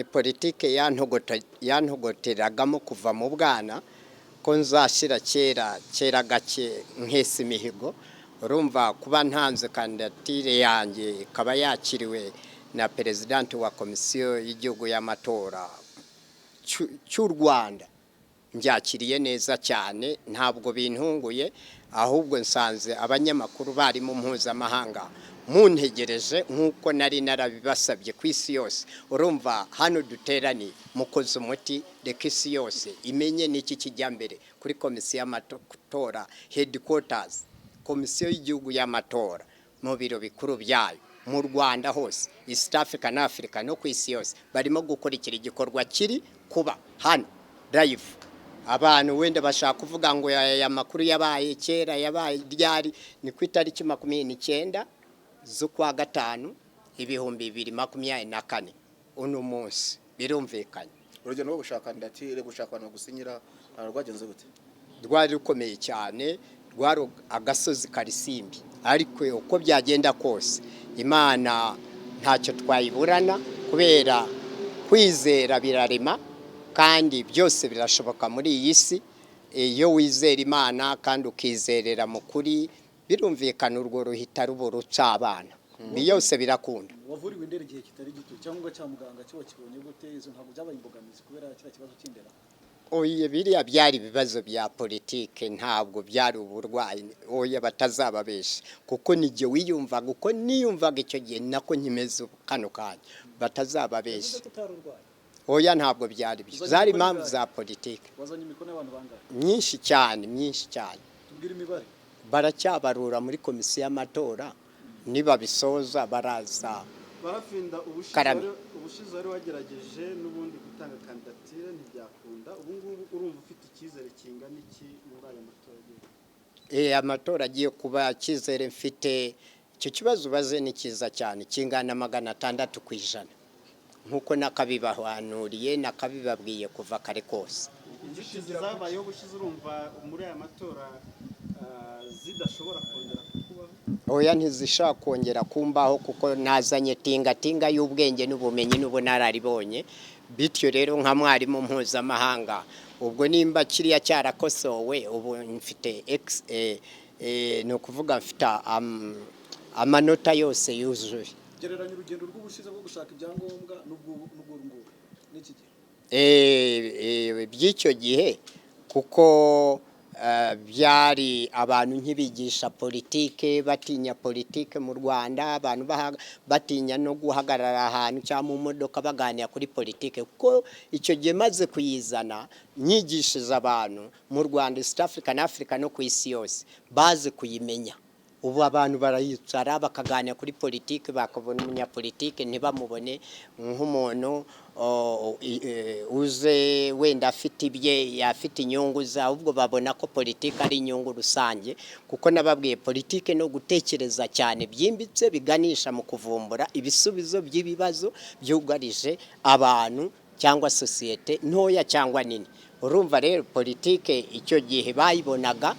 ni politike yantogoteragamo kuva mu bwana ko nzashira kera gake nk'isi mihigo. Urumva kuba ntanze kandidatire yanjye ikaba yakiriwe na president wa komisiyo y'igihugu y'amatora cy'u Rwanda, ngyakiriye neza cyane, ntabwo bintunguye, ahubwo nsanze abanyamakuru bari mu mpuzamahanga muntegereje nk'uko nari narabibasabye ku isi yose. Urumva hano duterani mukoze umuti reka isi yose imenye n'iki kijya mbere kuri komisiyo y'amatora headquarters, komisiyo y'igihugu y'amatora mu biro bikuru byayo mu Rwanda hose, East Africa na Africa no ku isi yose barimo gukurikira igikorwa kiri kuba hano live. Abantu wenda bashaka kuvuga ngo aya makuru yabaye kera, yabaye ryari, ni ku itariki 29 z'ukwa gatanu 2024 uno munsi birumvikanye. Urugendo rwo gushaka kandidatire, gushaka no gusinyira rwagenze gute? Rwari rukomeye cyane, rwari agasozi karisimbi, ariko uko byagenda kose Imana ntacyo twayiburana, kubera kwizera birarema kandi byose birashoboka muri iyi si. Iyo wizera Imana kandi ukizerera mu kuri, birumvikana urwo ruhita ruca abana byose birakunda. Wavuriwe indere igihe kitari gito cyangwa cya muganga cyo kibonye gute? Izo ntabwo byabaye imbogamizi kubera kira kibazo cy'indera? Oye, biriya byari ibibazo bya politike, ntabwo byari uburwayi. Oye, batazababesha kuko nijye wiyumvaga uko niyumvaga icyo gihe nako nkimeze kano kanya, batazababesha. Oya, ntabwo byari byo, zari impamvu za politike. Wazanye imikono y'abantu bangahe? Myinshi cyane. Tubwire imibare. Baracyabarura muri komisiyo y'amatora, niba bisoza baraza. Barafinda ubushize wari wagerageje n'ubundi gutanga kandidatire ntibyakunda, ubu ngubu urumva ufite icyizere kingana iki muri aya matora? Amatora agiye kuba cyizere mfite. Icyo kibazo baze ni cyiza cyane, kingana 600% nkuko nakabibahanuriye nakabibabwiye kuva kare kose. Inzitizi zabayeho bushize urumva muri aya matora zidashobora kongera kubaho? Oya, ntizishaka kongera kumbaho kuko nazanye tinga y'ubwenge n'ubumenyi n'ubunararibonye. Bityo rero nka mwarimu mpuzamahanga, ubwo nimba kiriya cyarakosowe, ubu mfite no kuvuga mfite amanota yose yuzuye. Gereranya urugendo rw'ubushize bwo gushaka ibyangombwa n'ubwo n'iki gihe? By'icyo gihe kuko byari abantu nkibigisha politike, batinya politike mu Rwanda, abantu batinya no guhagarara ahantu cyangwa mu modoka baganira kuri politike, kuko icyo gihe maze kuyizana nyigishije abantu mu Rwanda, East Africa na Africa no ku isi yose baze kuyimenya. Ubu abantu barayicara bakaganira kuri politike, bakabona umunyapolitike ntibamubone nk'umuntu uze wenda afite ibye yafite inyungu za, ahubwo babona ko politike ari inyungu rusange, kuko nababwiye politike no gutekereza cyane byimbitse biganisha mu kuvumbura ibisubizo by'ibibazo byugarije abantu cyangwa societe ntoya cyangwa nini. Urumva rero politike icyo gihe bayibonaga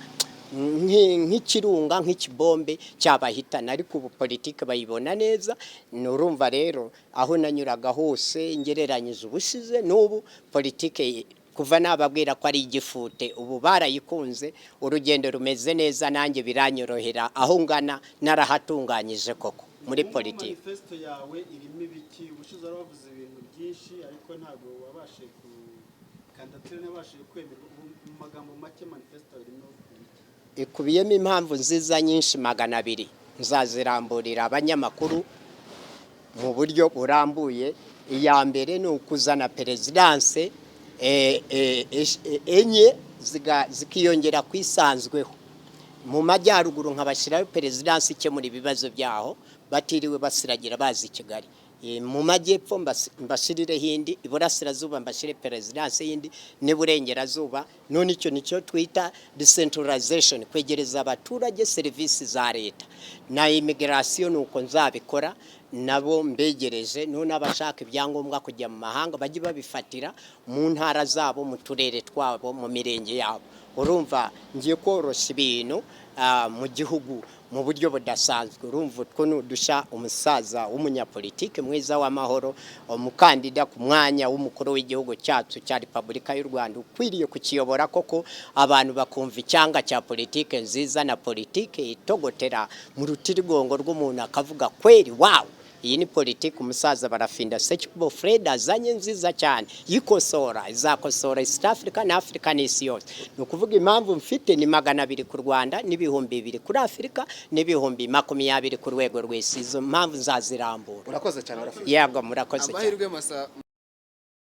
nk'ikirunga nk'ikibombe cyabahitana, ariko ubu politike bayibona neza. Urumva rero aho nanyuraga hose ngereranyije ubushize n'ubu, politike kuva nababwira ko ari igifute ubu barayikunze, urugendo rumeze neza, nanjye biranyorohera aho ngana narahatunganyije koko muri politike. Manifesto yawe irimo ibiki? Ubushize wavuze ibintu byinshi ariko ntabwo wabashe kandidatire nabashije kwemerwa. Mu magambo make manifesto irimo ikubiyemo impamvu nziza nyinshi 200 nzaziramburira abanyamakuru mu buryo burambuye. Iya mbere ni ukuzana perezidanse enye zikiyongera kwisanzweho mu majyaruguru, nkabashyiraho perezidanse ikemura ibibazo byaho batiriwe basiragira bazi Kigali. Mu majyepfo mbashirire hindi, iburasirazuba mbashire perezidanse yindi, n'iburengerazuba. None icyo nicyo twita decentralization, kwegereza abaturage serivisi za leta. Na immigration nuko nzabikora, nabo mbegereje. None abashaka ibyangombwa kujya mu mahanga bajye babifatira mu ntara zabo, mu turere twabo, mu mirenge yabo. urumva ngiye koroshya ibintu mu gihugu mu buryo budasanzwe. Urumva utwo dusha umusaza w'umunyapolitike mwiza w'amahoro, umukandida ku mwanya w'umukuru w'igihugu cyacu cya Repubulika y'u Rwanda, ukwiriye kukiyobora koko abantu bakumva icyanga cya politike nziza na politike itogotera mu rutirigongo rw'umuntu akavuga kweri wow, iyi ni politiki umusaza Barafinda Sekikubo Fred azanye nziza cyane, yikosora izakosora East Africa na Africa n'isi yose. Ni ukuvuga impamvu mfite ni 200 ku Rwanda n'ibihumbi 2 kuri Afrika n'ibihumbi 20 ku rwego rw'isi. Izo mpamvu nzazirambura. urakoze cyane Barafinda. Yego murakoze cyane. Amahirwe masa